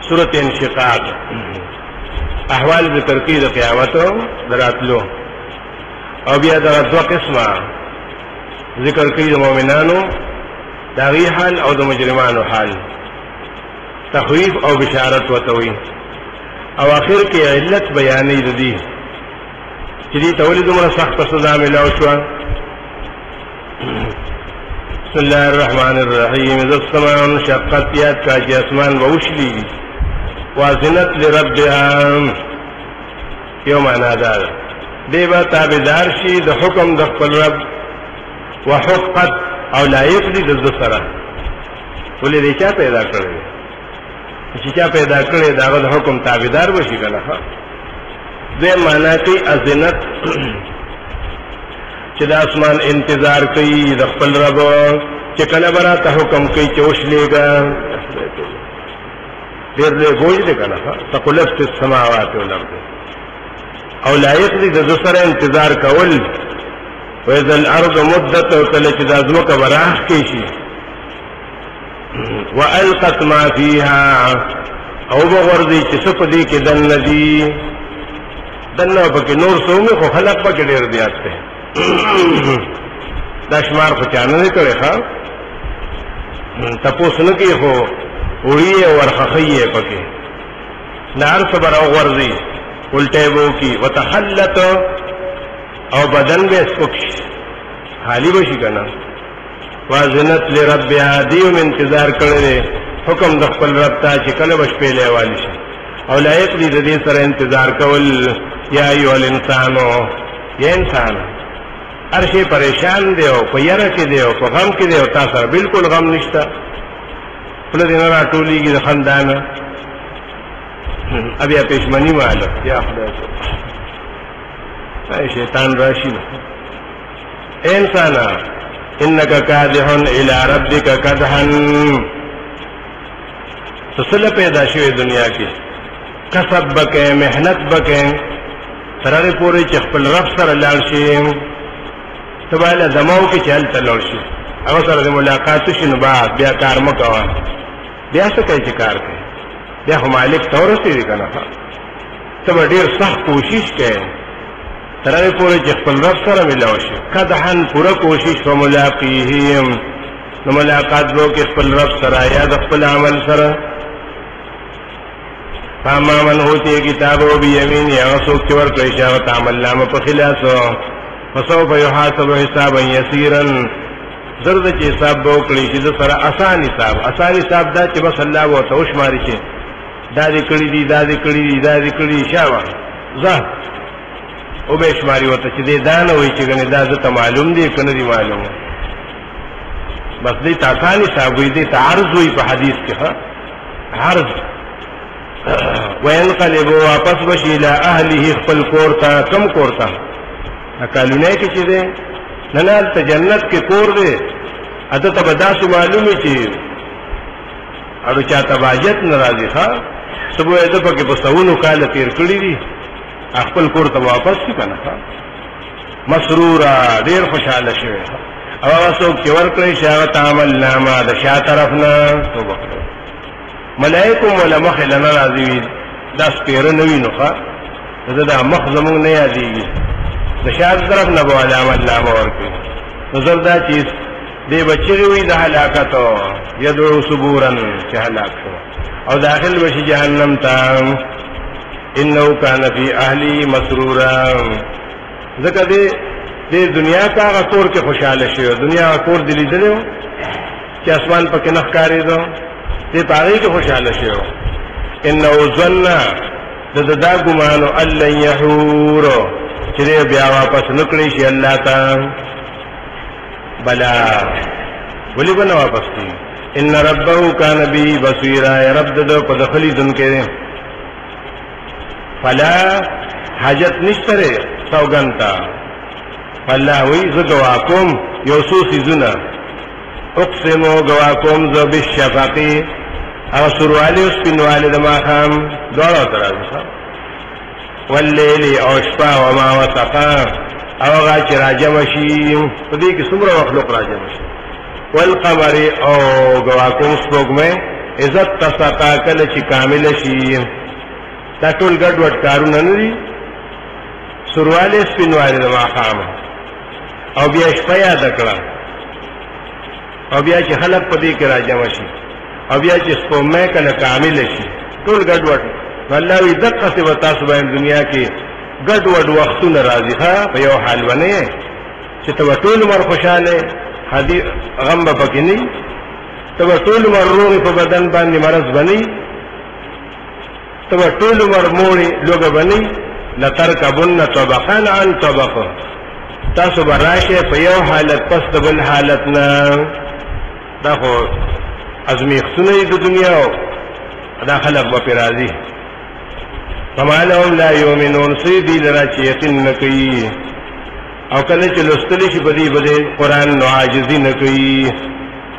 سورۃ انشقاق احوال ذکر کی د قیامت دراتلو او بیا د دوه قسمه ذکر کی د مؤمنانو داغي حال او د مجرمانو حال تخویف او بشارت وتوي او اخر کې علت بیانې د دې چې دې تولید عمر سخت سزا ملاو شو. بسم الله الرحمن الرحیم اذا السماء انشقت یاد کا چې اسمان ووشلی وازنت لربها یو معنا ده دیبا تابعدار شي د حکم د خپل رب وحقت او لایق دي د سره ولې دې چا پیدا کړی چې چا پیدا کړی داغه د حکم تابعدار وشي کنه دې معنا کوي ازنت چې د اسمان انتظار کوي د خپل رب چې کله براته حکم کوي چې وشلېګا ډېر له بوج دې کنه تقلبت السماوات والارض او لایق دي د سره انتظار کول. واذا الارض مدت کله چې د ازمکه براح کې شي والقت ما فيها او بغردي چې څه په دې کې دندي دنه پکې نور څومره خو خلق پکې ډېر زیات دي دا شمار خو چانه نه کړي ښا تاسو نه کې خو وړي ورخخيه پکې نار صبر او ورزي الټه وو کی وتحلت او بدن به سپکش حالي بشي کنه وازنت لربها دیو انتظار کړي حکم د خپل رب ته چې کله بش په لیوال شي او لایق دي د دې سره انتظار کول. یا ایو الانسان یا انسان هر شي پریشان دی او په یره کې دی او په غم کې دی او تاسو بالکل غم نشته خپل دینه راټولېږي د خندان ابیا پېشمنی واله یا خدای شیطان راشي انسان انك كادح الى ربك كدحا تسل پیدا شوی دنیا کې کسب بکې محنت بکې سره پوری چې خپل رب سره لاړ شي تباله دماو کې چل تلل شي او سره ملاقات شنو بیا کار مکوا بیا څه کوي چې کار کوي بیا هم مالک تورسته دي کنه ته ډیر سخت کوشش کوي ترې پورې چې خپل رب سره ملاو شي کدحن پوره کوشش په ملاقاتهم نو ملاقات وو کې خپل رب سره یا د خپل عمل سره. فاما من اوتی کتابو بیمین یا سوک چې ورکړی شي عمل نامه په خلاصو فسوف یحاسب حسابا یسیرا زرد چې حساب وکړي چې سره آسان حساب دا چې بس الله وو ته وشماري شي دا دې کړی دي دا دې کړی دي دا دې کړی شاوه زه او به شماري وته چې دې دا نه وي چې ګنې دا زه ته معلوم دي کنه دي معلوم بس دې آسان حساب وي دې تعرض وي په حدیث کې ها عرض وينقلب واپس بشي الى اهله خپل کورتا کم کورتا اکالونه کې چې ده ننال ته جنت کې کور ده اته ته بداسو معلومي چې اړو چاته باجت ناراضي ښا سبو دې په کې په سونو کال تیر کړی دي خپل کور ته واپس کی کنه مسرورا ډیر خوشاله شوی او څوک چې ورکړي شاوت عمل نامه د شا طرفنا توبه ملائکه ولا مخله ناراضي دا سپیره نوی نو ښا دا مخ زمون نه یادېږي د شا طرف نه به عمل نامه ورکړي نظر دا چیز دې بچی وي د هلاکت یدعو صبورا چې هلاک شو او داخل وشي جهنم ته انه کان فی اهلی مسرورا ځکه دې دنیا کا غتور کې خوشاله شي دنیا کور دلی دلو چې اسمان پکې نخ کاری دو دې پاره کې خوشاله شي انه ظن دا ګمانو الله یحور چې بیا واپس نکړي شي الله ته بلا ولی بنا واپس کی ان ربه کان بی بصیرا یا رب دو په دخلی دن کې فلا حاجت نشتره سوګنتا الله وی زه دعاکم یوسوسی زنا اقسمو گواکم ذو بالشفقی او سروالی اس پنوالی دما خام دوڑا ترازو واللیلی او شپا وما وسقا او غاچ راجمشی فدی کی سمر مخلوق راجمشی والقمری او گواکم سپوگ میں عزت تسقا کله چې کامل شي دا ټول ګډ وډ کارونه نه دي سرواله سپینواله د ماقام او بیا شپه یاد کړه او بیا چې خلک په دې کې راجمع شي او بیا چې سپومه کله کامل شي ټول ګډ وډ والله وی دقه څه وتا سبحان دنیا کې ګډ وډ وختونه راځي ها په یو حال ونه چې ته ټول عمر خوشاله هدي غم به پکې نه ته ټول عمر روغ په بدن باندې مرض بني ته ټول عمر موري لوګه بني لترکبن طبقا عن طبق تاسو براشه په یو حالت پس د بل حالت نه دا خو ازمیختونه د دنیا دا خلق به راځي فما لهم لا یؤمنون سیدی لرا چې یقین نه کوي او کله چې لوستل شي بدی بده قران نو عاجزی نه کوي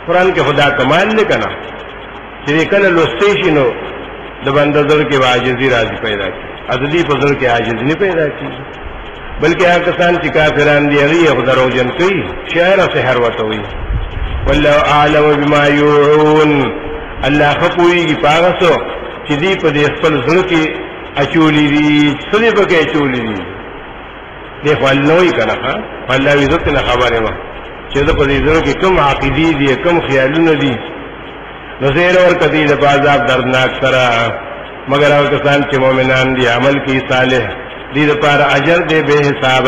قران کې خدا کمال نه کنا چې کله لوستل شي نو د بنده در کې عاجزی راځي پیدا کی عدلی په در کې عاجزی نه پیدا کی بلکې هغه کسان چې کافران دي هغه خدای جن کوي شاعر سحر وته وي والله اعلم بما يوعون الله خپويږي پاغسو چې دی په دې خپل ځل کې اچولې دي څه په کې اچولې دي دی خپل نوې کنه الله عزت نه خبره ما چې په دې ځل کې کوم عقیدې دي کوم خیالونه دي نو زیر اور کدی د عذاب دردناک سره مگر هغه کسان چې مؤمنان دي عمل کوي صالح دې لپاره اجر دې به حساب